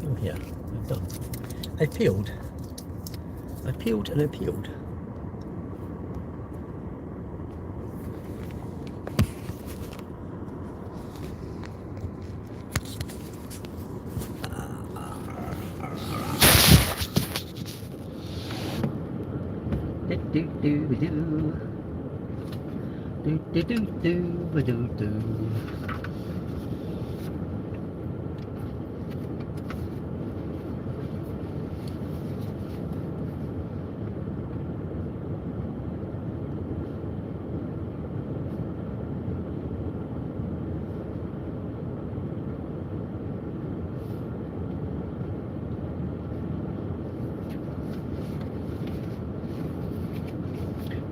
Oh yeah, I've done. I peeled. I peeled and I peeled. Do do do do do do do do do do.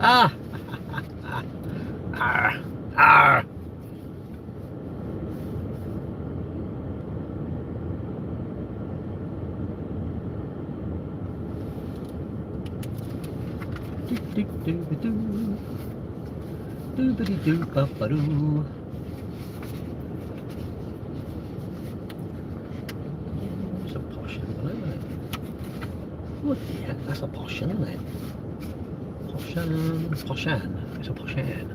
Ah! Arr! Arr! Do do do do do do do do ba ba doo. It's a posh animal, isn't it? Oh dear, that's a posh, isn't it? Poshan. It's a poshan.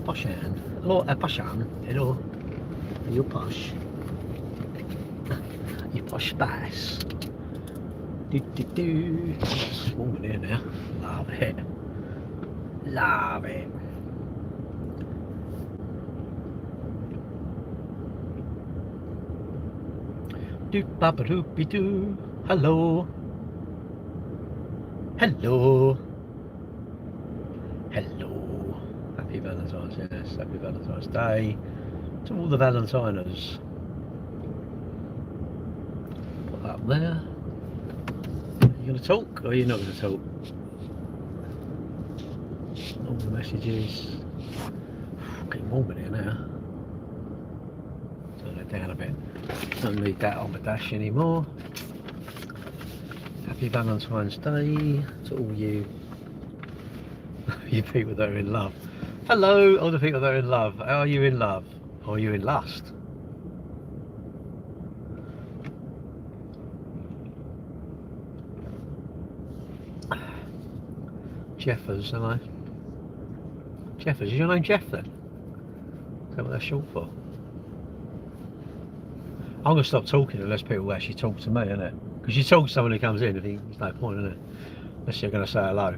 Poshan. Hello, Poshan. Hello. Are you posh? You posh spice. Do do do. It's warm in here now. Love it. Love it. Do ba ba doo be doo. Hello. Hello. Hello. Happy Valentine's, yes. Happy Valentine's Day to all the Valentiners. Put that up there. Are you going to talk or are you not going to talk? All the messages. Getting warm in here now. Turn it down a bit. Don't need that on the dash anymore. Happy Valentine's Day to all you people that are in love. Hello, all the people that are in love. Are you in love? Or are you in lust? Jeffers, am I? Jeffers, is your name Jeff then? Is that what that's short for? I'm going to stop talking unless people actually talk to me, innit? Because you talk to someone who comes in, I think there's no point, innit? Unless you're going to say hello.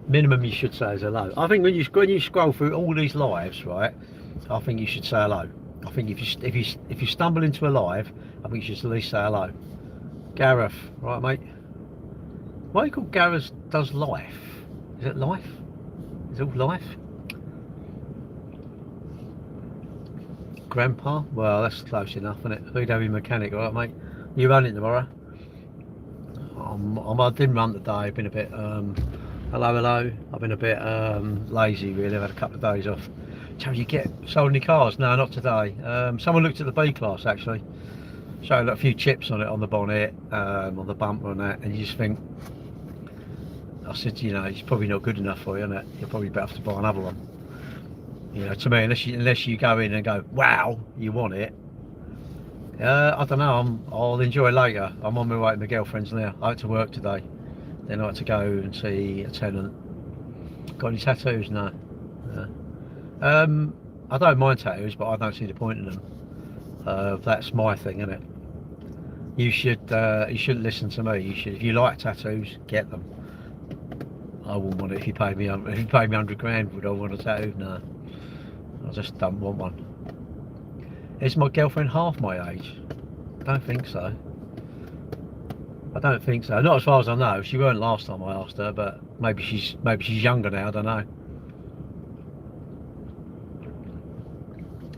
Minimum you should say is hello. I think when you scroll through all these lives, right, I think you should say hello. I think if you stumble into a live, I think you should at least say hello. Gareth, right mate? Why are you called Gareth Does Life? Is it life? Is it all life? Grandpa? Well, that's close enough, isn't it? VW mechanic, alright mate? You running tomorrow? I didn't run today, I've been a bit, hello, I've been a bit lazy really, I've had a couple of days off. So you get sold any cars? No, not today. Someone looked at the B-Class actually. Showed a few chips on it, on the bonnet, on the bumper and that, and you just think, I said, you know, it's probably not good enough for you, isn't it? You'll probably better have to buy another one. You know, to me, unless you go in and go, wow, you want it. I don't know. I'll enjoy later. I'm on my way to my girlfriend's now. I had to work today. Then I had to go and see a tenant. Got any tattoos? No. I don't mind tattoos, but I don't see the point in them. That's my thing, isn't it? You shouldn't listen to me. You should, if you like tattoos, get them. I wouldn't want it if you paid me 100 grand. Would I want a tattoo? No. I just don't want one. Is my girlfriend half my age? I don't think so. I don't think so. Not as far as I know. She weren't last time I asked her, but maybe she's younger now. I don't know.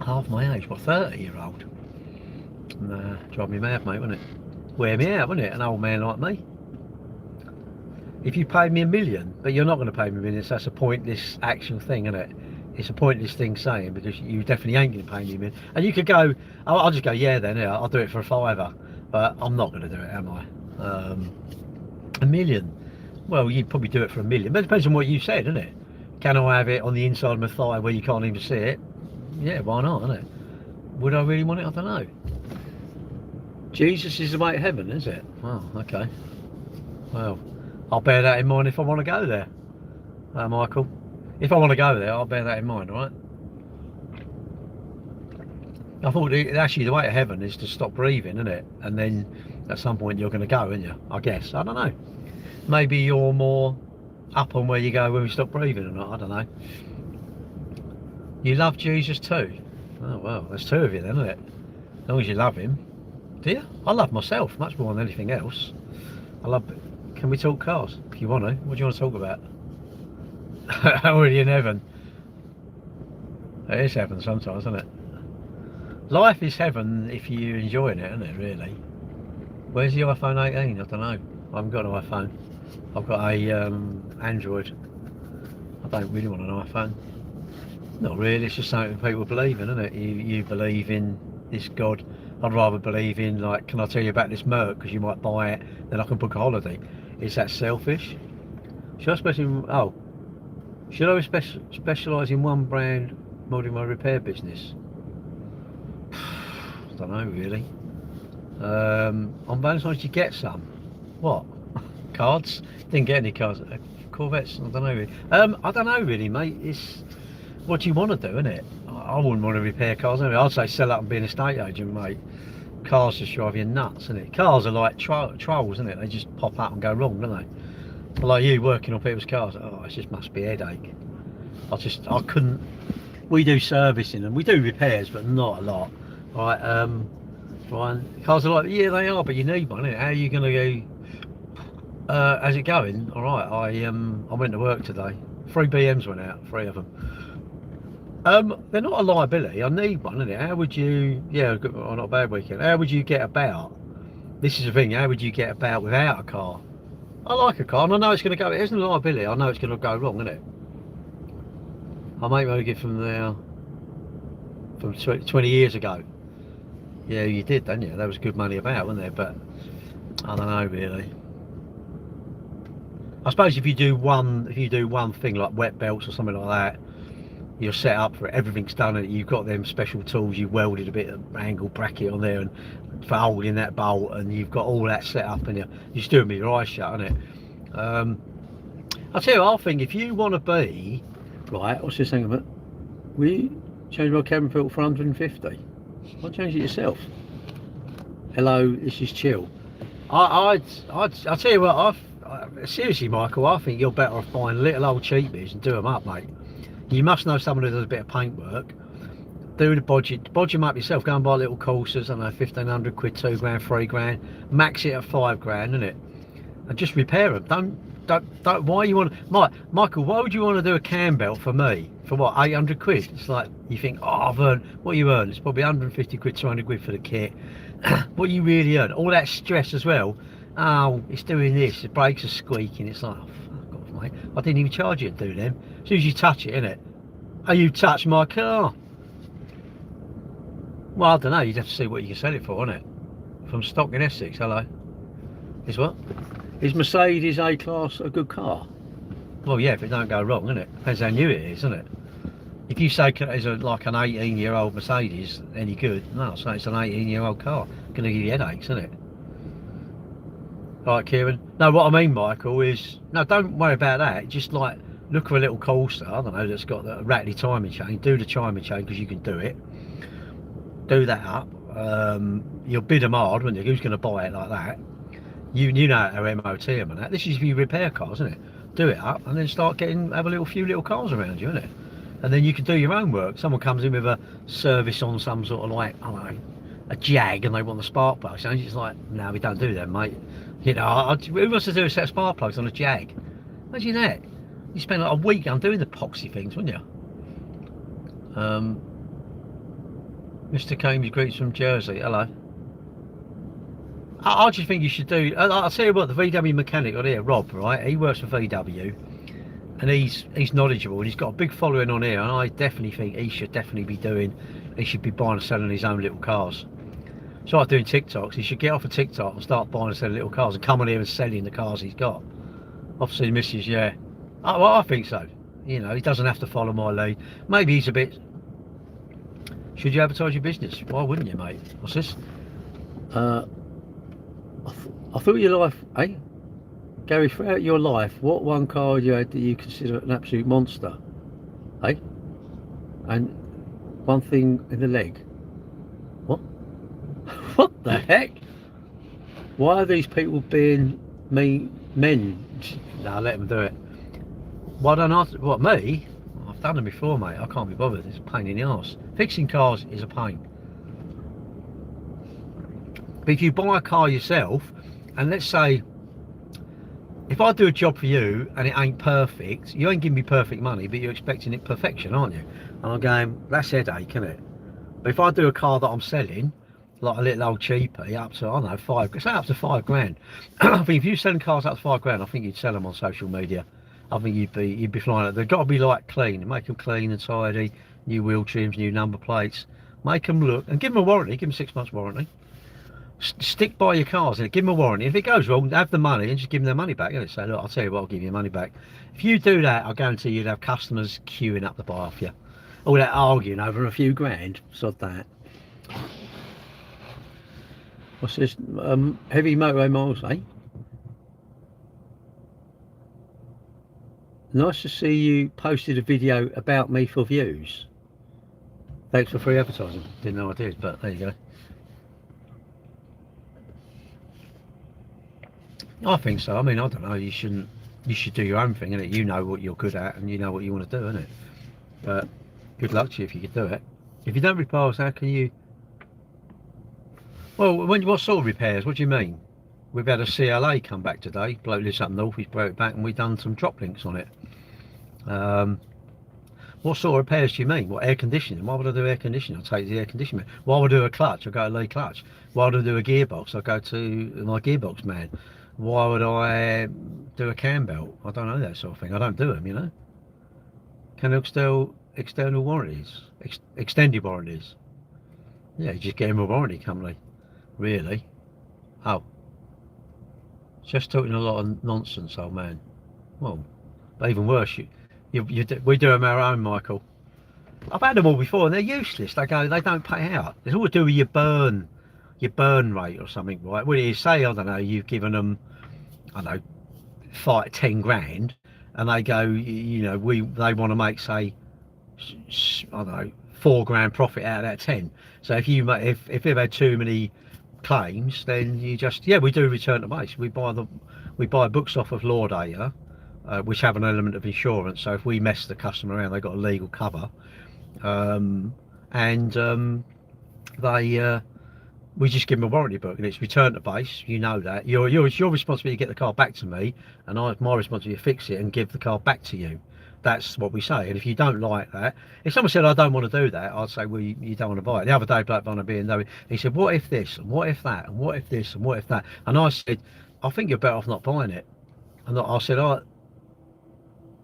Half my age? What, 30-year-old? Nah, drive me mad, mate, wouldn't it? Wear me out, wouldn't it? An old man like me. If you paid me $1 million, but you're not going to pay me $1 million, so that's a pointless actual thing, isn't it? It's a pointless thing saying, because you definitely ain't going to pay me $1 million. And you could go, I'll just go, yeah then, yeah, I'll do it for a £5, but I'm not going to do it, am I? $1 million. Well, you'd probably do it for $1 million, but it depends on what you said, isn't it? Can I have it on the inside of my thigh where you can't even see it? Yeah, why not, isn't it? Would I really want it? I don't know. Jesus is the way to heaven, is it? Oh, okay. Well, I'll bear that in mind if I want to go there, Michael. If I want to go there, I'll bear that in mind, all right? I thought actually the way to heaven is to stop breathing, isn't it? And then at some point you're going to go, aren't you? I guess. I don't know. Maybe you're more up on where you go when we stop breathing or not. I don't know. You love Jesus too? Oh, well, there's two of you then, isn't it? As long as you love him. Do you? I love myself much more than anything else. I love... Can we talk cars? If you want to. What do you want to talk about? Already in heaven. It is heaven sometimes, isn't it? Life is heaven if you're enjoying it, isn't it, really? Where's the iPhone 18? I don't know. I haven't got an iPhone. I've got a Android. I don't really want an iPhone. Not really, it's just something people believe in, isn't it? You believe in this God. I'd rather believe in, like, can I tell you about this Merc because you might buy it, then I can book a holiday. Is that selfish? Should I specialise in one brand modelling my repair business? I don't know really. On Valentine's you get some. What? Cards? Didn't get any cards. Corvettes? I don't know really. I don't know really, mate. It's what you want to do, isn't it? I wouldn't want to repair cars anyway. I'd say sell up and be an estate agent, mate. Cars just drive you nuts, isn't it? Cars are like trolls, isn't it? They just pop up and go wrong, don't they? But like you working on people's cars, oh, it just must be a headache. I couldn't. We do servicing and we do repairs, but not a lot. Right, Ryan, cars are like, yeah, they are, but you need one, innit? How are you going to go? How's it going? All right, I went to work today. 3 BMs went out, 3 of them. They're not a liability. I need one, innit? How would you? Yeah, not a bad weekend. How would you get about? This is the thing. How would you get about without a car? I like a car, and I know it's going to go. It isn't a liability. I know it's going to go wrong, isn't it? I make my get from there from 20 years ago. Yeah, you did, didn't you? There was good money about, wasn't there? But I don't know really. I suppose if you do one thing like wet belts or something like that, you're set up for it. Everything's done, and you've got them special tools. You welded a bit of angle bracket on there and for holding that bolt, and you've got all that set up, and you're still with your eyes shut, isn't it? I'll tell you, I think if you want to be right, what's this thing about? Will you change my cabin filter for 150? I'll change it yourself. Hello, this is Chill. I'll tell you what. Seriously, Michael, I think you're better off buying little old cheapies and do them up, mate. You must know someone who does a bit of paintwork. Do the bodge them up yourself. Go and buy little courses. I don't know, 1,500 quid, 2 grand, 3 grand. Max it at 5 grand, innit? And just repair them. Don't. Why you want? Michael, why would you want to do a cam belt for me? For what? 800 quid? It's like you think, oh, I've earned. What you earn? It's probably 150 quid, 200 quid for the kit. What you really earn? All that stress as well. Oh, it's doing this. The brakes are squeaking. It's like, oh, fuck off, mate. I didn't even charge you to do them. As soon as you touch it, innit? Oh, you touched my car. Well, I don't know. You'd have to see what you can sell it for, innit? From stock in Essex. Hello. Is what? Is Mercedes A-Class a good car? Well, yeah, if it don't go wrong, innit? Depends how new it is, isn't it? If you say it's like an 18-year-old Mercedes, any good? No, so it's an 18-year-old car. Going to give you headaches, isn't it? Right, Kieran? No, what I mean, Michael, is... No, don't worry about that. Just, like, look for a little Corsa, I don't know, that's got a rattly timing chain. Do the timing chain, because you can do it. Do that up. You'll bid them hard, won't you? Who's going to buy it like that? You know how MOT them and that. This is if you repair cars, isn't it? Do it up, and then start have a few little cars around you, isn't it? And then you can do your own work. Someone comes in with a service on some sort of, like, I don't know, a Jag, and they want the spark plug change. It's like, no, we don't do that, mate. You know, who wants to do a set of spark plugs on a Jag? Imagine that. You spend like a week undoing the epoxy things, wouldn't you? Mr. Cambridge greets from Jersey. Hello. I just think you should do. I'll tell you what, the VW mechanic on here, Rob, right? He works for VW, and he's knowledgeable, and he's got a big following on here. And I definitely think he should He should be buying and selling his own little cars. So like doing TikToks, he should get off of TikTok and start buying and selling little cars and come on here and selling the cars he's got. Obviously, missus, yeah. Well, I think so. You know, he doesn't have to follow my lead. Maybe he's a bit. Should you advertise your business? Why wouldn't you, mate? What's this? I thought your life, eh? Gary, throughout your life, what one car you had that you consider an absolute monster, eh? And one thing in the leg. What? What the heck? Why are these people being men? No, let them do it. Why don't I? What, me? I've done them before, mate. I can't be bothered. It's a pain in the arse. Fixing cars is a pain. But if you buy a car yourself, and let's say, if I do a job for you and it ain't perfect, you ain't giving me perfect money, but you're expecting it perfection, aren't you? And I'm going, that's headache, isn't it? But if I do a car that I'm selling, like a little old cheapie, up to, I don't know, say up to £5 I think if you're selling cars up to £5 I think you'd sell them on social media. I think you'd be flying it. They've got to be like clean, make them clean and tidy, new wheel trims, new number plates, make them look, and give them a warranty, give them 6 months warranty. Stick by your cars and give them a warranty. If it goes wrong, have the money and just give them their money back. And say, look, I'll tell you what, I'll give you your money back. If you do that, I guarantee you'd have customers queuing up to buy off you. All that arguing over a few grand, sod that. What's this? Heavy motorway miles, eh? Nice to see you posted a video about me for views. Thanks for free advertising. Didn't know I did, but there you go. I think so. I mean, I don't know. You should do your own thing, innit? You know what you're good at, and you know what you want to do, innit? But good luck to you if you could do it. If you don't repair, how can you? Well, what sort of repairs? What do you mean? We've had a CLA come back today. Bloke lives up north. He's brought it back, and we've done some drop links on it. What sort of repairs do you mean? What, air conditioning? Why would I do air conditioning? I'll take the air conditioning. Why would I do a clutch? I'll go to Lee Clutch. Why would I do a gearbox? I'll go to my gearbox man. Why would I do a cam belt? I don't know that sort of thing. I don't do them, you know. Can external warranties, extended warranties? Yeah, you just get them a warranty company, really. Oh, just talking a lot of nonsense, old man. Well, but even worse, we do them our own, Michael. I've had them all before, and they're useless. They don't pay out. It's all to do with your burn rate or something, right? Well, you say, I don't know, you've given them, I don't know, 10 grand, and they go, you know, they want to make, say, I don't know, 4 grand profit out of that 10. So if they've had too many claims, then you just, yeah, we do return to base. We buy books off of Law Data, which have an element of insurance. So if we mess the customer around, they've got a legal cover, we just give them a warranty book, and it's return to base. You know that. It's your responsibility to get the car back to me, and my responsibility to fix it and give the car back to you. That's what we say. And if you don't like that, if someone said I don't want to do that, I'd say, well, you don't want to buy it. The other day, Black Van B&W, he said, what if this, and what if that, and what if this, and what if that? And I said, I think you're better off not buying it. And I said,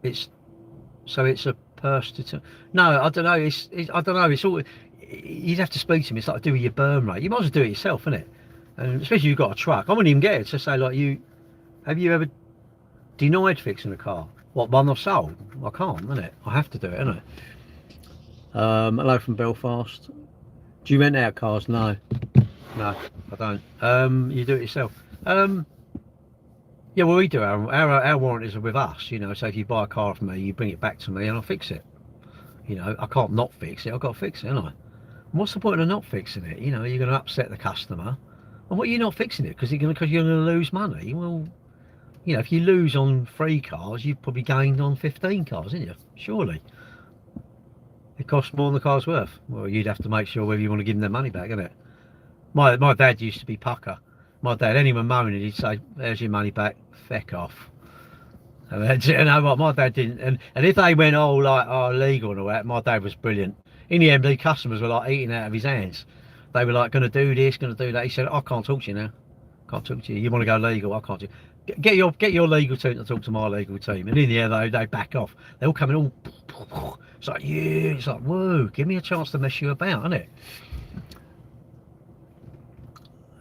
it's a purse to no, I don't know. I don't know. It's all. You'd have to speak to me. It's like do with your burn rate. You might as well do it yourself, innit? And especially if you've got a truck. I wouldn't even get it to say like have you ever denied fixing a car? What, one I've sold? I can't, innit? I have to do it, innit? Hello from Belfast. Do you rent out cars? No, I don't. You do it yourself. Yeah, well, we do our warranties are with us, you know. So if you buy a car from me, you bring it back to me, and I'll fix it. You know, I can't not fix it. I've got to fix it, haven't I? And what's the point of not fixing it? You know, you're going to upset the customer. And what are you not fixing it? Because you're going to lose money. Well, you know, if you lose on 3 cars, you've probably gained on 15 cars, haven't you? Surely. It costs more than the car's worth. Well, you'd have to make sure whether you want to give them their money back, innit? My dad used to be pucker. My dad, anyone moaning, he'd say, "There's your money back. Feck off." And you know what? My dad didn't. And if they went legal and all that, my dad was brilliant. In the end, the customers were like eating out of his hands. They were like, going to do this, going to do that. He said, "I can't talk to you now. Can't talk to you. You want to go legal? I can't do. Get your legal team to talk to my legal team." And in the end, they back off. They all come in all. It's like, yeah. It's like, whoa. Give me a chance to mess you about, innit?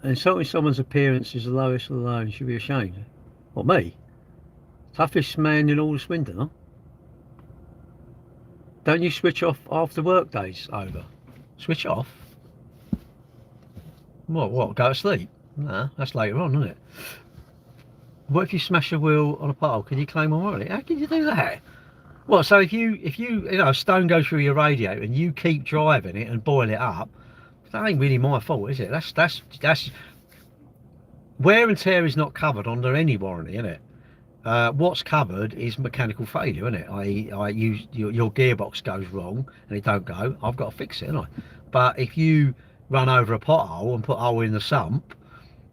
Insulting someone's appearance is the lowest of the low. You should be ashamed. What, me? Toughest man in all the Swindon, huh? Don't you switch off after work days over? Switch off? What? Go to sleep? No, that's later on, isn't it? What if you smash a wheel on a pole? Can you claim on warranty? How can you do that? What? So if you know, a stone goes through your radiator and you keep driving it and boil it up, that ain't really my fault, is it? That's wear and tear is not covered under any warranty, isn't it? What's covered is mechanical failure, isn't it? Your gearbox goes wrong and it don't go. I've got to fix it, haven't I? But if you run over a pothole and put a hole in the sump,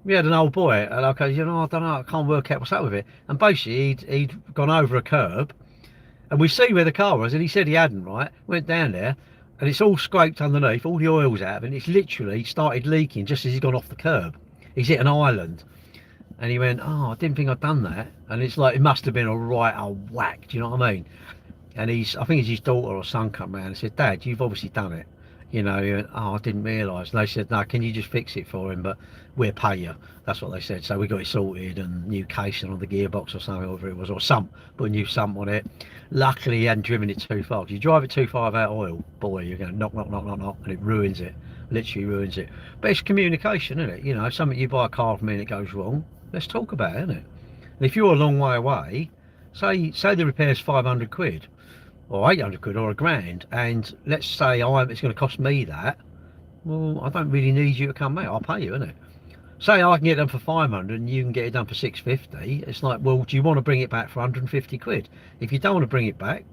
we had an old boy, and I go, you know, I don't know, I can't work out what's up with it. And basically, he'd gone over a curb, and we see where the car was, and he said he hadn't, right? Went down there, and it's all scraped underneath, all the oil's out of it, and it's literally started leaking just as he's gone off the curb. He's hit an island. And he went, oh, I didn't think I'd done that. And it's like, it must have been a right old whack, do you know what I mean? And I think it's his daughter or son come round and said, Dad, you've obviously done it. You know, he went, oh, I didn't realise. And they said, no, can you just fix it for him? But we'll pay you. That's what they said. So we got it sorted and new casing on the gearbox or something, whatever it was, or sump, put a new sump on it. Luckily, he hadn't driven it too far. If you drive it too far without oil, boy, you're going to knock, knock, knock, knock, knock, and it ruins it. Literally ruins it. But it's communication, isn't it? You know, something you buy a car from me and it goes wrong, let's talk about it, isn't it? And if you're a long way away, say the repair's 500 quid or 800 quid or £1,000, and let's say it's going to cost me that, well, I don't really need you to come back. I'll pay you, innit? Say I can get it done for 500 and you can get it done for 650. It's like, well, do you want to bring it back for 150 quid? If you don't want to bring it back,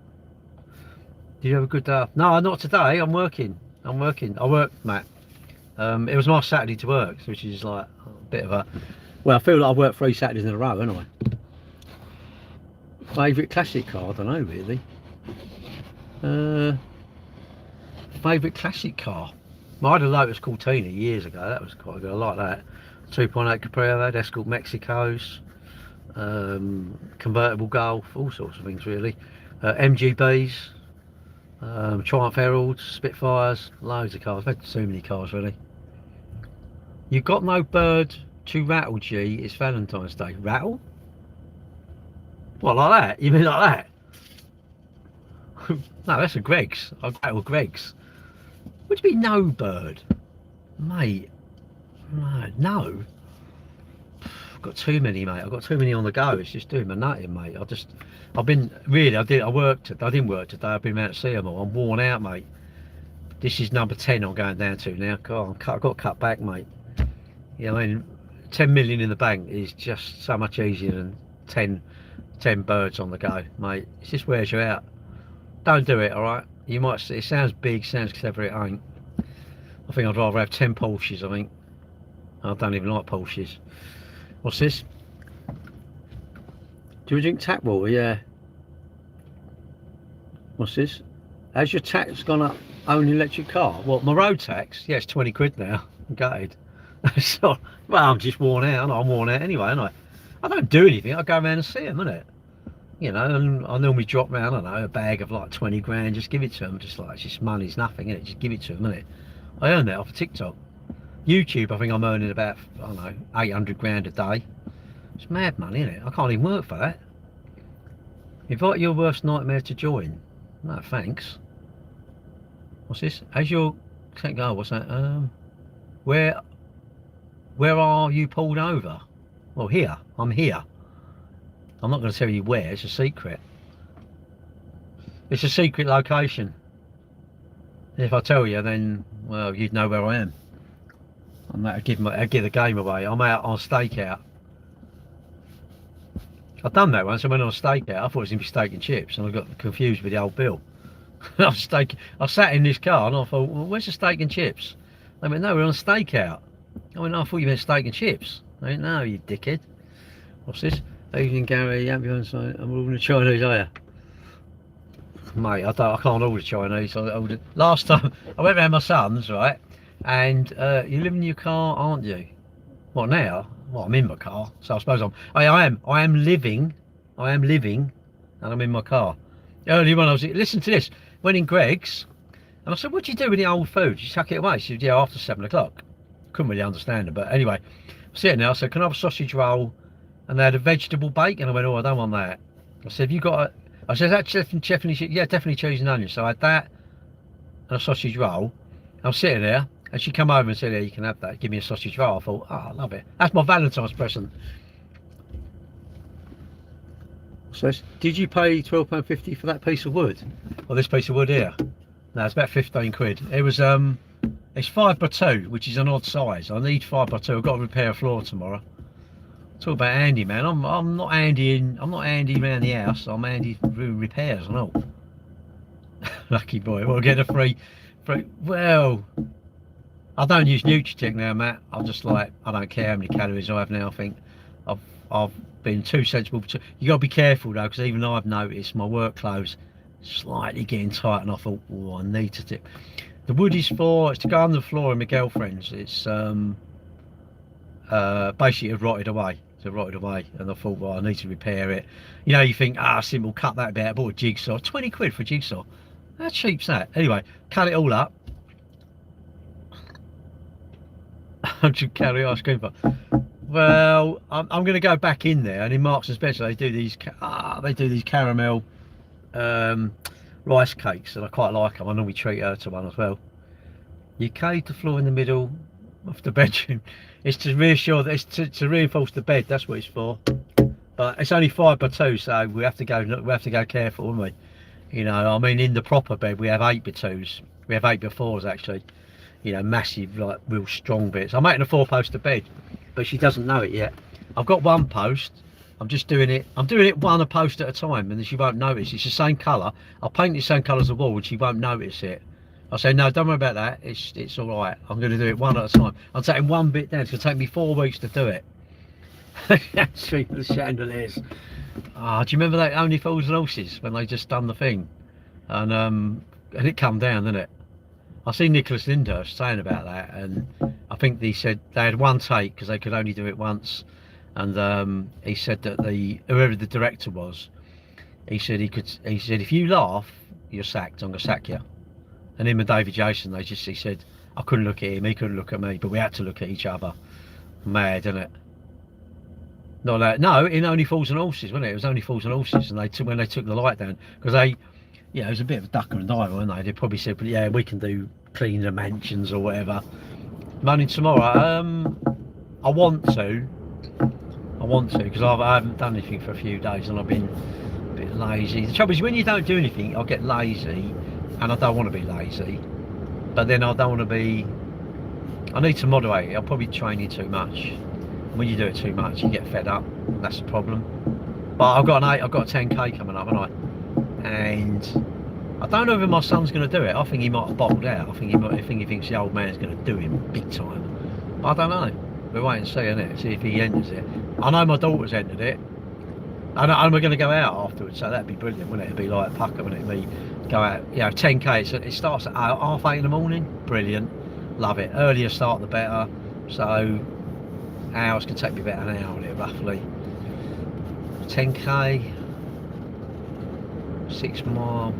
do you have a good day? No, not today. I'm working. I work, Matt. It was my Saturday to work, which is like a bit of a, well, I feel like I've worked 3 Saturdays in a row, haven't I? Favourite classic car? I don't know, really. Favourite classic car? I had a Lotus Cortina years ago. That was quite good. I like that. 2.8 Capri I had, Escort Mexicos, convertible Golf, all sorts of things really. MGBs, Triumph Heralds, Spitfires, loads of cars. I've had so many cars really. You got no bird to rattle, G. It's Valentine's Day. Rattle? What, like that? You mean like that? No, that's a Greggs. I rattle Greggs. What do you mean no bird? Mate. No. I've got too many, mate. I've got too many on the go. It's just doing my nutting, mate. I didn't work today. I've been out to see them all. I'm worn out, mate. This is number 10 I'm going down to now. God, I've got to cut back, mate. You know, I mean, 10 million in the bank is just so much easier than 10 birds on the go, mate. It just wears you out. Don't do it, all right? You might. It sounds big, sounds clever. It ain't. I think I'd rather have 10 Porsches. I think. I don't even like Porsches. What's this? Do you drink tap water? Yeah. What's this? Has your tax gone up on an electric car? What, my road tax? Yeah, it's 20 quid now. I'm gutted. So, well, I'm just worn out. I'm worn out anyway, aren't I don't do anything. I go around and see them, innit? You know, and I normally drop around, I don't know, a bag of like 20 grand, just give it to them. Just like, it's just money's nothing, innit? Just give it to them, innit? I earn that off of TikTok. YouTube, I think I'm earning about, I don't know, 800 grand a day. It's mad money, innit? I can't even work for that. Invite your worst nightmare to join. No, thanks. What's this? As your, oh, what's that? Where are you pulled over? Well, here. I'm here. I'm not going to tell you where. It's a secret. It's a secret location. If I tell you, then, well, you'd know where I am. And that'd give the game away. I'm out on stakeout. I've done that once. I went on a stakeout. I thought it was going to be steak and chips, and I got confused with the old bill. I sat in this car and I thought, well, where's the steak and chips? They went, no, we're on a stakeout. I went, no, I thought you meant steak and chips. I went, no, you dickhead. What's this? Evening, Gary. I'm ordering the Chinese, are you? Mate, I can't order Chinese. Last time I went round my son's, right? And you live in your car, aren't you? What now? Well, I'm in my car, so I suppose I am living, and I'm in my car. Earlier when I was, listen to this, went in Greggs, and I said, what do you do with the old food? You chuck it away? She said, yeah, after 7 o'clock. Couldn't really understand it, but anyway, I'm sitting there, I said, can I have a sausage roll? And they had a vegetable bacon. I went, oh, I don't want that. I said, have you got I said, that's definitely, yeah, definitely cheese and onion. So I had that and a sausage roll. I was sitting there, and she come over and said, yeah, you can have that. Give me a sausage roll. I thought, oh, I love it. That's my Valentine's present. So did you pay £12.50 for that piece of wood? Or this piece of wood here? No, it's about 15 quid. It was, it's 5x2, which is an odd size. I need 5x2. I've got to repair a floor tomorrow. Talk about handy, man. I'm not handy around the house. I'm handy doing repairs and all. Lucky boy. We'll get a free. Well, I don't use Nutritic now, Matt. I'm just like, I don't care how many calories I have now. I think I've been too sensible. You got to be careful though, because even I've noticed my work clothes slightly getting tight, and I thought, oh, I need to tip. The wood is it's to go under the floor in my girlfriend's. It's basically it rotted away. So rotted away, and I thought, well, I need to repair it. You know, you think, simple, cut that bit out. I bought a jigsaw, 20 quid for a jigsaw. How cheap's that? Anyway, cut it all up. 100 calorie ice cream bar. Well, I'm going to go back in there, and in Marks and Spencer they do these caramel rice cakes, and I quite like them. I normally treat her to one as well. You cave the floor in the middle of the bedroom. It's to reassure that it's to reinforce the bed. That's what it's for. But it's only 5x2, so we have to go careful, won't we? You know, I mean, in the proper bed we have 8x2s. We have 8x4s actually. You know, massive, like real strong bits. I'm making a 4-poster bed, but she doesn't know it yet. I've got one post. I'm doing it one a post at a time, and then she won't notice. It's the same colour. I'll paint the same colour as the wall, and she won't notice it. I say, no, don't worry about that. It's all right. I'm going to do it one at a time. I'm taking one bit down. It's going to take me 4 weeks to do it. Actually, the chandeliers. Do you remember that Only Fools and Horses when they just done the thing, and it come down, didn't it? I seen Nicholas Lyndhurst saying about that, and I think he said they had one take because they could only do it once, and he said that whoever the director was, he said if you laugh, you're sacked. I'm gonna sack you. And him and David Jason, he said I couldn't look at him, he couldn't look at me, but we had to look at each other. Mad, isn't it? Not that, no, in Only Fools and Horses, wasn't it? It was Only Fools and Horses, and when they took the light down, because it was a bit of a ducker and diver, weren't they? They probably said, but yeah, we can do clean the mansions or whatever. Money tomorrow. I want to because I haven't done anything for a few days, and I've been a bit lazy. The trouble is, when you don't do anything, I'll get lazy, and I don't want to be lazy. But then I don't want to be. I need to moderate it. I'll probably train you too much. When you do it too much, you get fed up. That's the problem. But I've got a 10k coming up, haven't I? And I don't know if my son's going to do it. I think he might have bottled out. I think he thinks the old man's going to do him big time. But I don't know. We'll wait and see, innit? See if he enters it. I know my daughter's entered it. And we're going to go out afterwards, so that'd be brilliant, wouldn't it? It'd be like a pucker, wouldn't it? Go out, 10k. So it starts at 8:30 in the morning. Brilliant. Love it. Earlier start, the better. So hours can take me about an hour, roughly. 10k. 6 mile.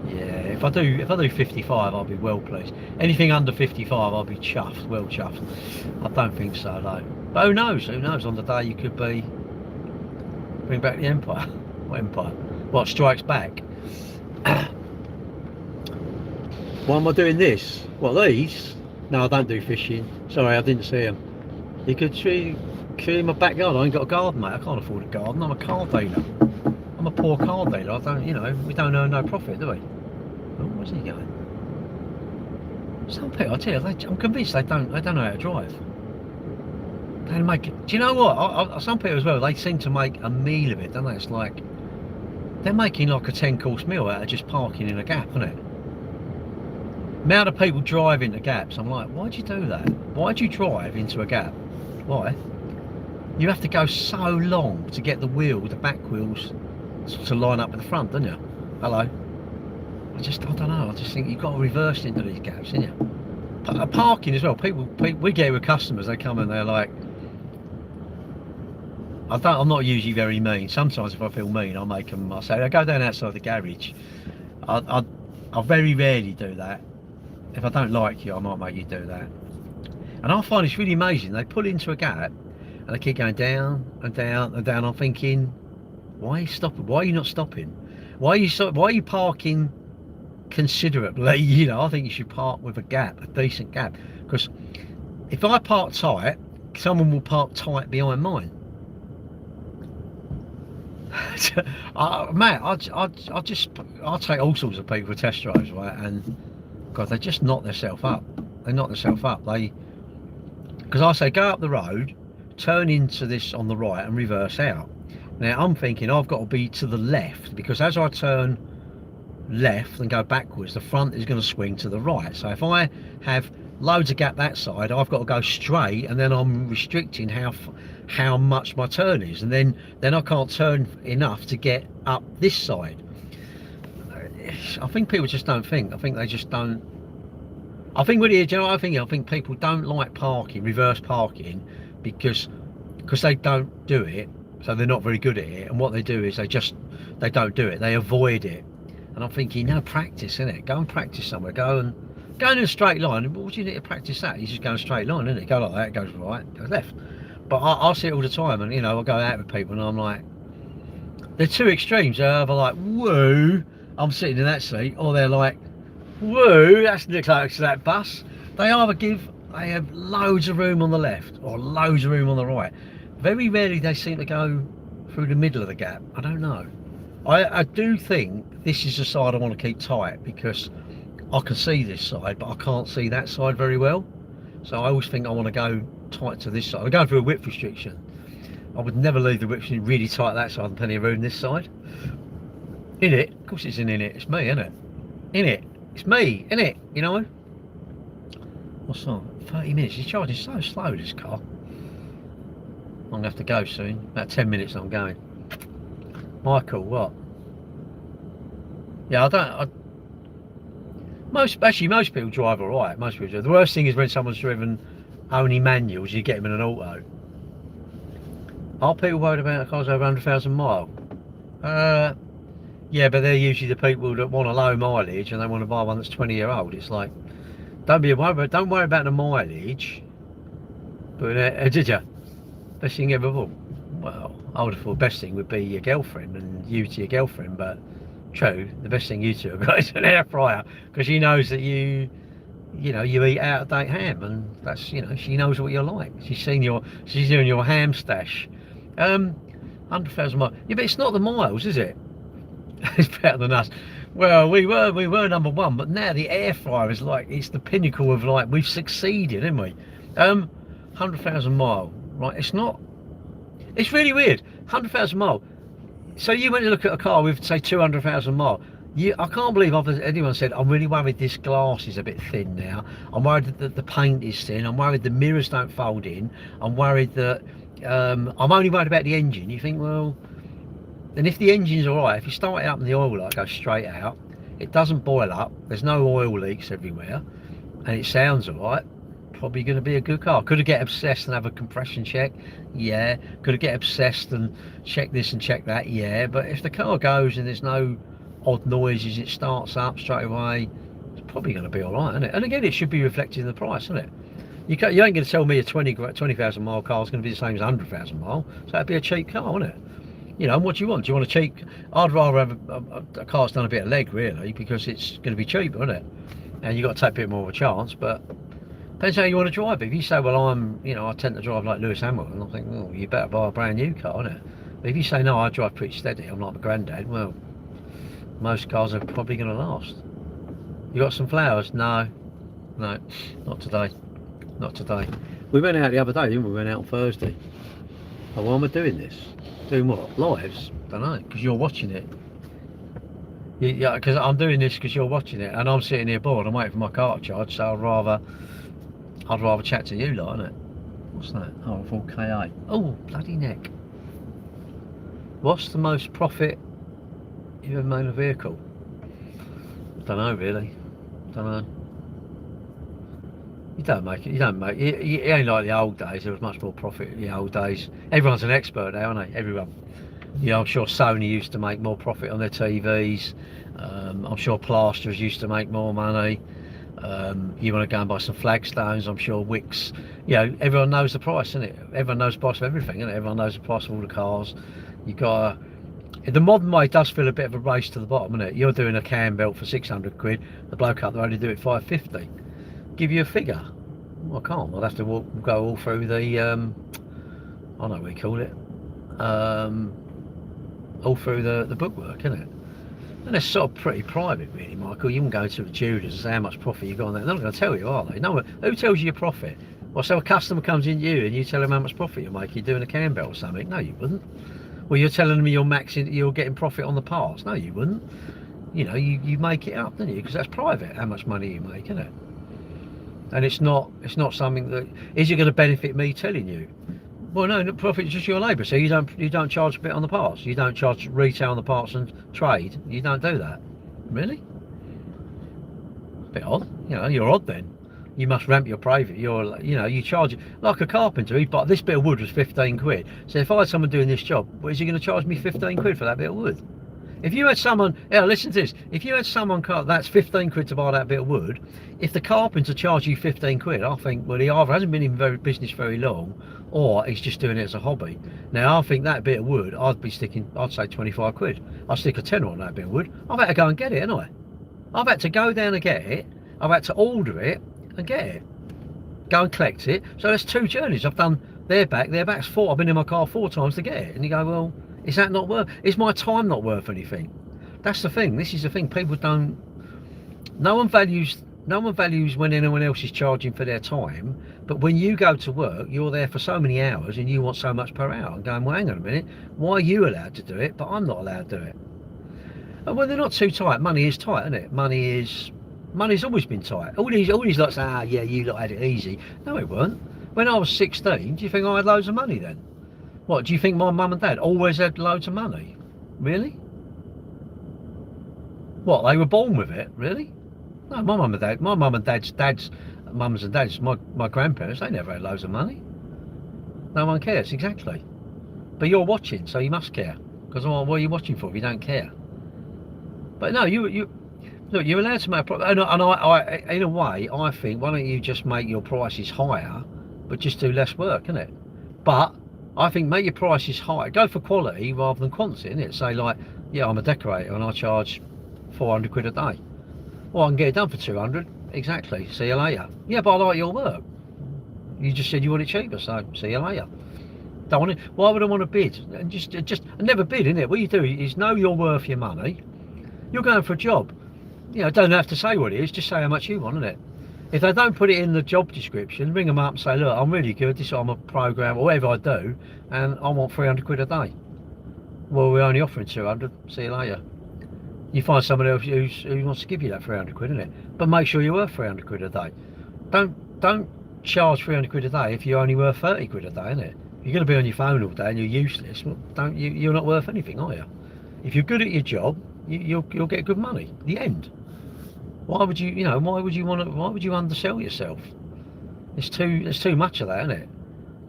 Yeah, if I do 55, I'll be well pleased. Anything under 55, I'll be chuffed, well chuffed. I don't think so though. But who knows? Who knows? On the day you could bring back the Empire. What Empire? What strikes back? Why am I doing this? What, these? No, I don't do fishing. Sorry, I didn't see them. You could tree in my backyard. I ain't got a garden, mate. I can't afford a garden. I'm a car dealer. I'm a poor car dealer. I don't, we don't earn no profit, do we? Oh, where's he going? Some people, I tell you, I'm convinced they don't know how to drive. They make it. Do you know what? Some people as well, they seem to make a meal of it, don't they? It's like they're making like a 10-course meal out of just parking in a gap, isn't it? The amount of people drive into gaps, I'm like, why'd you do that? Why'd you drive into a gap? Why? You have to go so long to get the back wheels to line up with the front, don't you? Hello. I don't know. I just think you've got to reverse into these gaps, haven't you? Parking as well. People, we get with customers. They come and they're like, I'm not usually very mean. Sometimes if I feel mean, I'll make them. I say, I go down outside the garage. I very rarely do that. If I don't like you, I might make you do that. And I find it's really amazing. They pull into a gap and they keep going down and down and down. I'm thinking, why are you stopping? Why are you not stopping? Why are you parking considerably? You know, I think you should park with a gap, a decent gap, because if I park tight, someone will park tight behind mine. Matt, I'll take all sorts of people for test drives, right? And God, they just knock themselves up. They knock themselves up. Because I say go up the road, turn into this on the right, and reverse out. Now I'm thinking I've got to be to the left, because as I turn left and go backwards, the front is going to swing to the right. So if I have loads of gap that side, I've got to go straight, and then I'm restricting how much my turn is, and then I can't turn enough to get up this side. I think people just don't think. I think they just don't. I think what it is, you know what I think? I think people don't like parking, reverse parking, because they don't do it, so they're not very good at it. And what they do is they don't do it. They avoid it. And I'm thinking, no, practice, innit? Go and practice somewhere. Go in a straight line. What do you need to practice that? You just go in a straight line, innit? Go like that, it goes right, goes left. But I see it all the time, and you know, I go out with people, and I'm like, they're two extremes. They're either like, whoa, I'm sitting in that seat, or they're like, whoa, that looks like that bus. They have loads of room on the left or loads of room on the right. Very rarely they seem to go through the middle of the gap. I don't know. I do think this is the side I want to keep tight, because I can see this side, but I can't see that side very well. So I always think I want to go tight to this side. I'm going through a width restriction. I would never leave the width restriction really tight that side and plenty of room this side. In it, of course it's in it. It's me, isn't it? In it. It's me, isn't it? You know? What's that? 30 minutes. He's charging so slow, this car. I'm going to have to go soon. About 10 minutes I'm going. Michael, what? Yeah, most people drive alright. Most people do. The worst thing is when someone's driven only manuals, you get them in an auto. Are people worried about cars over 100,000 miles? Yeah, but they're usually the people that want a low mileage and they want to buy one that's 20-year-old. It's like, don't worry about the mileage. But did you? Best thing ever bought? Well, I would have thought best thing would be your girlfriend and you to your girlfriend, but true, the best thing you two have got is an air fryer, because she knows that you eat out of date ham, and that's, you know, she knows what you're like. She's doing your ham stash. 100,000 miles. Yeah, but it's not the miles, is it? It's better than us. Well, we were number one, but now the air fryer is like, it's the pinnacle of like, we've succeeded, haven't we? 100,000 mile, right? It's really weird. 100,000 mile. So you went to look at a car with, say, 200,000 mile. I can't believe anyone said, I'm really worried this glass is a bit thin now. I'm worried that the paint is thin. I'm worried the mirrors don't fold in. I'm worried that I'm only worried about the engine. You think, well, and if the engine's all right, if you start it up and the oil light goes straight out, it doesn't boil up, there's no oil leaks everywhere, and it sounds all right, probably going to be a good car. Could it get obsessed and have a compression check? Yeah. Could it get obsessed and check this and check that? Yeah. But if the car goes and there's no odd noises, it starts up straight away, it's probably going to be all right, isn't it? And again, it should be reflected in the price, isn't it? You ain't going to tell me a 20,000 mile car is going to be the same as 100,000 mile, so that'd be a cheap car, wouldn't it? You know, and what do you want? Do you want a cheap? I'd rather have a car that's done a bit of leg, really, because it's going to be cheaper, isn't it? And you've got to take a bit more of a chance, but depends how you want to drive it. If you say, well, I tend to drive like Lewis Hamilton, I think, well, you better buy a brand new car, innit? But if you say, no, I drive pretty steady, I'm like my granddad, well, most cars are probably going to last. You got some flowers? No, not today. Not today. We went out the other day, didn't we? We went out on Thursday. Oh, why am I doing this? Doing what? Lives? Don't know, because you're watching it. Yeah, because I'm doing this because you're watching it, and I'm sitting here bored. I'm waiting for my car to charge, so I'd rather chat to you, like, innit? What's that? Oh, 4K8. Oh, bloody neck. What's the most profit you've ever made in a vehicle? Don't know, really. Don't know. You don't make it. It ain't like the old days. There was much more profit in the old days. Everyone's an expert now, aren't they? Everyone. Yeah, I'm sure Sony used to make more profit on their TVs. I'm sure Plasters used to make more money. You want to go and buy some flagstones, I'm sure Wicks, you know, everyone knows the price, isn't it? Everyone knows the price of everything, isn't it? Everyone knows the price of all the cars. You've got The modern way does feel a bit of a race to the bottom, isn't it? You're doing a cam belt for 600 quid, the bloke up there only do it 550. Give you a figure. Well, I can't. I'll have to go all through the, I don't know what we call it, all through the bookwork, isn't it? And it's sort of pretty private, really, Michael. You can go to the tutors and say how much profit you got on that. They're not going to tell you, are they? No one. Who tells you your profit? Well, so a customer comes in to you and you tell them how much profit you're making, you're doing a cam belt or something. No, you wouldn't. Well, you're telling them you're getting profit on the parts. No, you wouldn't. You know, you make it up, don't you? Because that's private, how much money you make, isn't it? And it's not something that, is it going to benefit me telling you? Well, no, the profit is just your labour. So you don't charge a bit on the parts. You don't charge retail on the parts and trade. You don't do that. Really? A bit odd. You know, you're odd then. You must ramp your private. You charge it like a carpenter. He bought this bit of wood was 15 quid. So if I had someone doing this job, is he going to charge me 15 quid for that bit of wood? If you had someone, listen to this. If you had someone that's 15 quid to buy that bit of wood, if the carpenter charged you 15 quid, I think, well, he either hasn't been in business very long, or he's just doing it as a hobby. Now, I think that bit of wood, I'd say 25 quid. I'd stick a tenner on that bit of wood. I've had to go and get it, haven't I? I've had to go down and get it. I've had to order it and get it. Go and collect it. So that's 2 journeys. I've done their back's 4. I've been in my car 4 times to get it. And you go, well, is that not worth? Is my time not worth anything? That's the thing. This is the thing. People don't. No one values when anyone else is charging for their time. But when you go to work, you're there for so many hours, and you want so much per hour. I'm going, well, hang on a minute. Why are you allowed to do it, but I'm not allowed to do it? And well, they're not too tight. Money is tight, isn't it? Money's always been tight. All these lots say, yeah, you lot had it easy. No, it weren't. When I was 16, do you think I had loads of money then? What, do you think my mum and dad always had loads of money? Really? What, they were born with it? Really? No, my mum and dad's mums and dads, my grandparents, they never had loads of money. No one cares, exactly. But you're watching, so you must care. Because what are you watching for if you don't care? But no, look, you're allowed to make profit. And I, in a way, I think, why don't you just make your prices higher, but just do less work, innit? But I think make your prices higher. Go for quality rather than quantity, innit? Say like, yeah, I'm a decorator and I charge 400 quid a day. Well, I can get it done for 200. Exactly. See you later. Yeah, but I like your work. You just said you want it cheaper, so see you later. Don't want it. Why would I want to bid? And just never bid, innit? What you do is know you're worth your money. You're going for a job. You know, don't have to say what it is. Just say how much you want, innit? If they don't put it in the job description, ring them up and say, look, I'm really good. I'm a program or whatever I do, and I want 300 quid a day. Well, we're only offering 200. See you later. You find someone else who wants to give you that 300 quid, innit? But make sure you're worth 300 quid a day. Don't charge 300 quid a day if you're only worth 30 quid a day, innit? You're going to be on your phone all day and you're useless. You're not worth anything, are you? If you're good at your job, you'll get good money. The end. Why would you undersell yourself? There's too much of that, isn't it?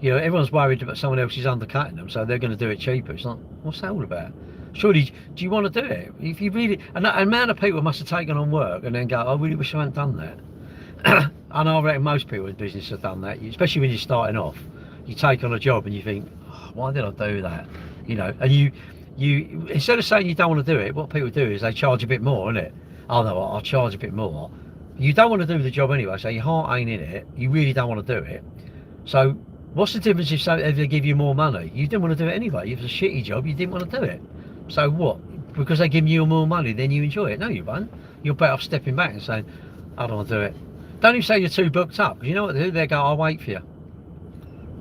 You know, everyone's worried about someone else is undercutting them, so they're going to do it cheaper. It's like, what's that all about? Surely, do you want to do it? If you really, and the amount of people must have taken on work and then go, I really wish I hadn't done that. And I reckon most people in business have done that, especially when you're starting off. You take on a job and you think, oh, why did I do that? You know, and you instead of saying you don't want to do it, what people do is they charge a bit more, innit? Oh no, I'll charge a bit more. You don't want to do the job anyway, so your heart ain't in it. You really don't want to do it. So what's the difference if they give you more money? You didn't want to do it anyway. If it's a shitty job, you didn't want to do it. So what? Because they give you more money, then you enjoy it? No, you won't. You're better off stepping back and saying, I don't want to do it. Don't even say you're too booked up, because you know what they do? They go, I'll wait for you.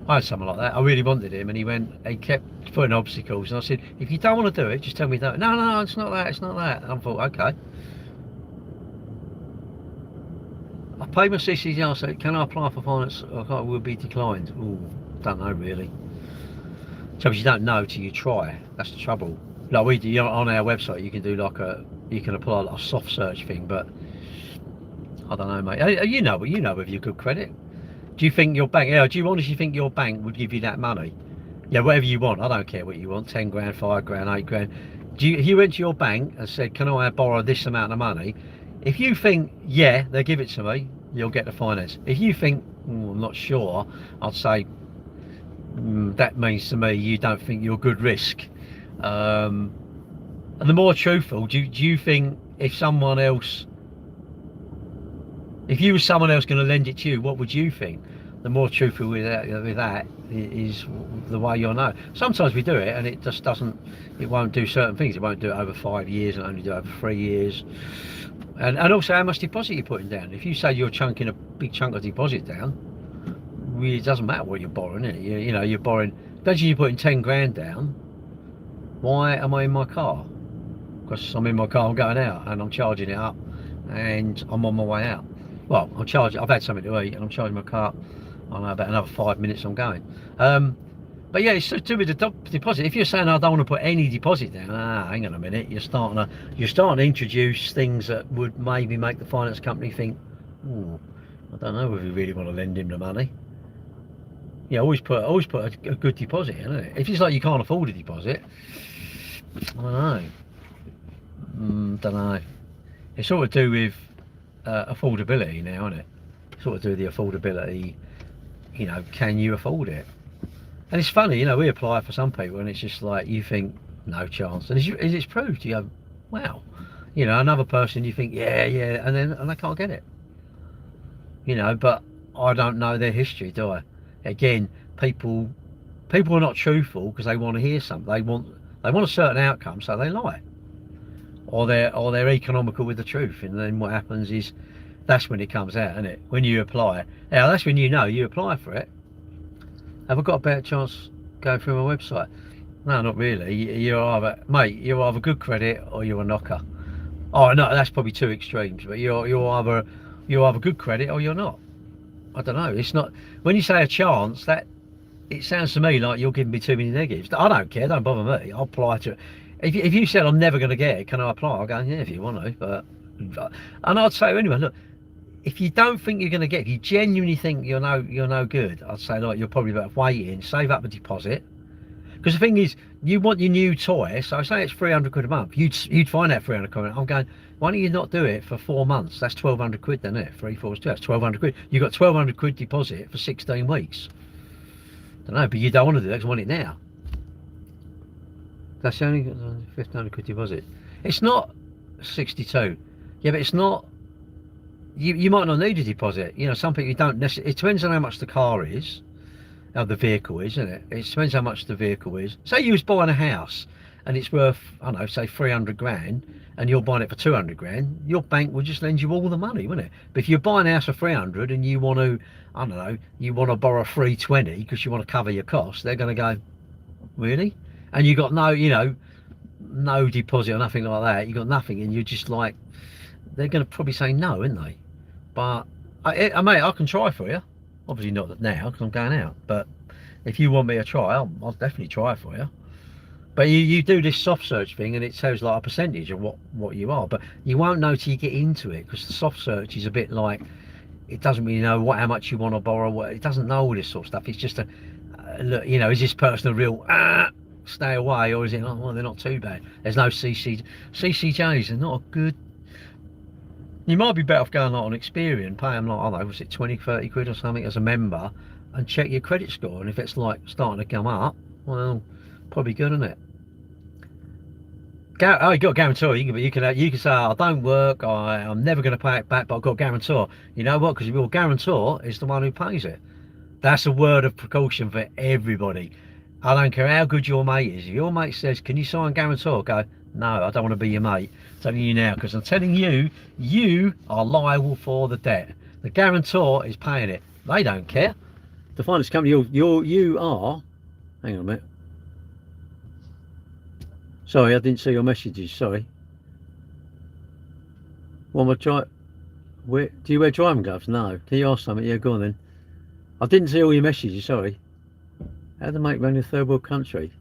I had someone like that. I really wanted him, and he kept putting obstacles, and I said, if you don't want to do it, just tell me that. No, it's not that, it's not that. And I thought, okay. I paid my CCD, I said, can I apply for finance? I will be declined. Ooh, don't know really. So you don't know till you try. That's the trouble. Like we do on our website, you can do like you can apply like a soft search thing, but I don't know, mate. You know if you're good credit. Do you think your bank? Yeah. Do you honestly think your bank would give you that money? Yeah, whatever you want. I don't care what you want. 10 grand, 5 grand, 8 grand. If you went to your bank and said, "Can I borrow this amount of money?" If you think, yeah, they'll give it to me, you'll get the finance. If you think, I'm not sure, I'd say that means to me you don't think you're good risk. And the more truthful, do you think if someone else, if you were someone else going to lend it to you, what would you think? The more truthful with that is the way you'll know. Sometimes we do it and it just doesn't, it won't do certain things. It won't do it over 5 years and only do it over 3 years. And also how much deposit you're putting down. If you say you're chunking a big chunk of deposit down, really, it doesn't matter what you're borrowing, is it? You know, you're borrowing, imagine you're putting 10 grand down. Why am I in my car? Because I'm in my car, I'm going out and I'm charging it up and I'm on my way out. Well, I've had something to eat and I'm charging my car. I don't know, about another 5 minutes I'm going. But yeah, it's to do with the deposit. If you're saying I don't want to put any deposit down, hang on a minute, you're starting to introduce things that would maybe make the finance company think, I don't know if we really want to lend him the money. Yeah, always put a good deposit in, isn't it? If it's like you can't afford a deposit, I don't know. It's sort of to do with affordability now, isn't it? Sort of do with the affordability. You know, can you afford it? And it's funny, you know, we apply for some people and it's just like, you think, no chance. And as it's proved, you go, wow. You know, another person, you think, yeah, and they can't get it. You know, but I don't know their history, do I? Again, people are not truthful because they want to hear something. They want a certain outcome, so they lie. Or they're economical with the truth. And then what happens is, that's when it comes out, isn't it? When you apply. Now, that's when you know you apply for it. Have I got a better chance going through my website? No, not really. You're either good credit or you're a knocker. Oh no, that's probably two extremes. But you're either good credit or you're not. I don't know. It's not, when you say a chance, that it sounds to me like you're giving me too many negatives. I don't care. Don't bother me. I'll apply to it. If you said I'm never going to get it, can I apply? I'll go, yeah, if you want to. But and I'd say anyway, look. If you don't think you're going to get, if you genuinely think you're no good, I'd say, like, you're probably better waiting, save up a deposit. Because the thing is, you want your new toy, so say it's 300 quid a month, you'd find that 300 quid. I'm going, why don't you not do it for 4 months? That's 1,200 quid then, isn't it? 3, 4, 2, that's 1,200 quid. You've got 1,200 quid deposit for 16 weeks. Don't know, but you don't want to do that because you want it now. That's only 1,500 quid deposit. It's not 62. Yeah, but it's not. You might not need a deposit. You know, some people you don't necessarily. It depends on how much the car is, how the vehicle is, isn't it? It depends how much the vehicle is. Say you was buying a house and it's worth, I don't know, say 300 grand, and you're buying it for 200 grand. Your bank would just lend you all the money, wouldn't it? But if you're buying a house for 300 and you want to, I don't know, you want to borrow 320 because you want to cover your costs, they're going to go, really? And you got no, you know, no deposit or nothing like that. You got nothing, and you're just like, they're going to probably say no, aren't they? But mate, I can try for you. Obviously not now because I'm going out. But if you want me to try, I'll definitely try for you. But you do this soft search thing, and it tells like a percentage of what you are. But you won't know till you get into it, because the soft search is a bit like, it doesn't really know how much you want to borrow. It doesn't know all this sort of stuff. It's just a look. You know, is this person a real stay away, or is it? Oh, well, they're not too bad. There's no CCJs. They're not a good. You might be better off going like on Experian, pay them like, I don't know, was it 20, 30 quid or something as a member, and check your credit score. And if it's like starting to come up, well, probably good, isn't it? Oh, you got a guarantor. You can say, I don't work, I'm never going to pay it back, but I've got a guarantor. You know what? Because your guarantor is the one who pays it. That's a word of precaution for everybody. I don't care how good your mate is. If your mate says, can you sign guarantor? Go, no, I don't want to be your mate. I'm telling you now, because I'm telling you, you are liable for the debt. The guarantor is paying it. They don't care. The finance company, you are. Hang on a minute. Sorry, I didn't see your messages. Sorry. What am I trying? Do you wear driving gloves? No. Can you ask something? Yeah, go on then. I didn't see all your messages. Sorry. How to make money in a third world country?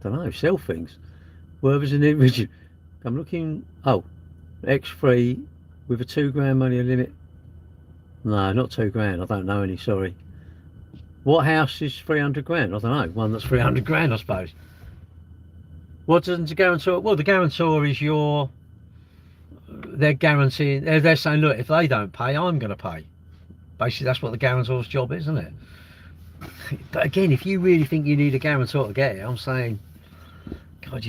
Don't know. Sell things. Worthers an image. I'm looking. Oh, X3 with a 2 grand money limit. No, not 2 grand. I don't know any. Sorry. What house is 300 grand? I don't know. One that's 300 grand, I suppose. What doesn't the guarantor? Well, the guarantor is they're guaranteeing. They're saying, look, if they don't pay, I'm going to pay. Basically, that's what the guarantor's job is, isn't it? But again, if you really think you need a guarantor to get it, I'm saying, God,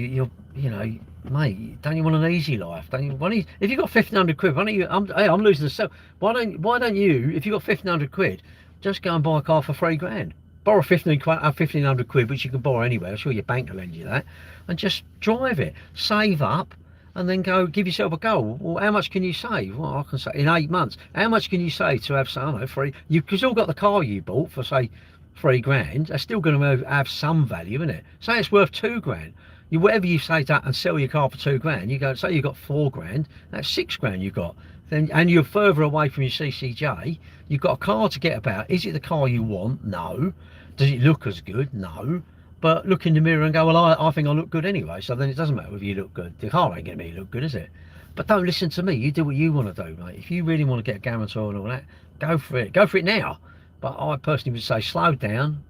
you know, mate, don't you want an easy life? Don't you? If you got 1,500 quid, why don't you? I'm losing the sell. Why don't you? If you got 1,500 quid, just go and buy a car for 3 grand. Borrow 1,500 quid, which you can borrow anyway. I'm sure your bank will lend you that, and just drive it. Save up, and then go give yourself a goal. Well, how much can you save? Well, I can say in 8 months. How much can you save to have, I don't know, free? You've still got the car you bought for say 3 grand. That's still going to have some value, isn't it? Say it's worth 2 grand. Whatever you say that and sell your car for 2 grand, you go, say you got 4 grand, that's 6 grand you got. Then, and you're further away from your CCJ, you've got a car to get about. Is it the car you want? No. Does it look as good? No. But look in the mirror and go, well, I think I look good anyway, so then it doesn't matter whether you look good. The car ain't going to make you look good, is it? But don't listen to me. You do what you want to do, mate. If you really want to get a guarantor and all that, go for it. Go for it now. But I personally would say slow down.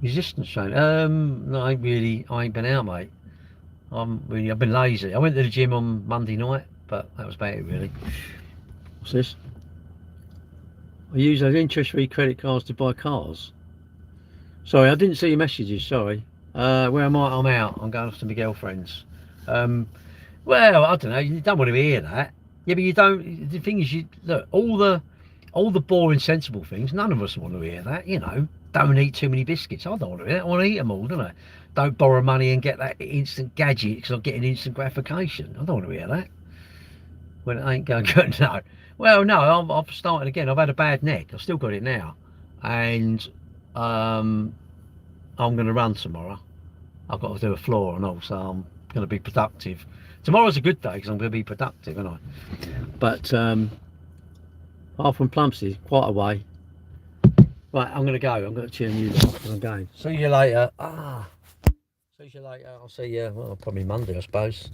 Resistance training. No, I ain't been out, mate. I've been lazy. I went to the gym on Monday night, but that was about it, really. What's this? I use those interest-free credit cards to buy cars. Sorry, I didn't see your messages. Sorry. Where am I? I'm out. I'm going off to my girlfriend's. Well, I don't know. You don't want to hear that. Yeah, but you don't. The thing is, you look all the boring, sensible things. None of us want to hear that. You know. Don't eat too many biscuits. I don't want to eat that. I want to eat them all, don't I? Don't borrow money and get that instant gadget because I'm getting instant gratification. I don't want to hear that. When it ain't going good, no. Well, no, I've started again. I've had a bad neck. I've still got it now. And I'm going to run tomorrow. I've got to do a floor and all, so I'm going to be productive. Tomorrow's a good day because I'm going to be productive, aren't I? But half from Plumstead, quite a way. Right, I'm going to go. I'm going to tune you off because I'm going. See you later. See you later. I'll see you, well, probably Monday, I suppose.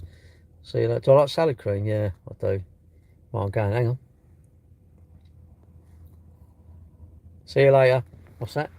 See you later. Do I like salad cream? Yeah, I do. Well, I'm going. Hang on. See you later. What's that?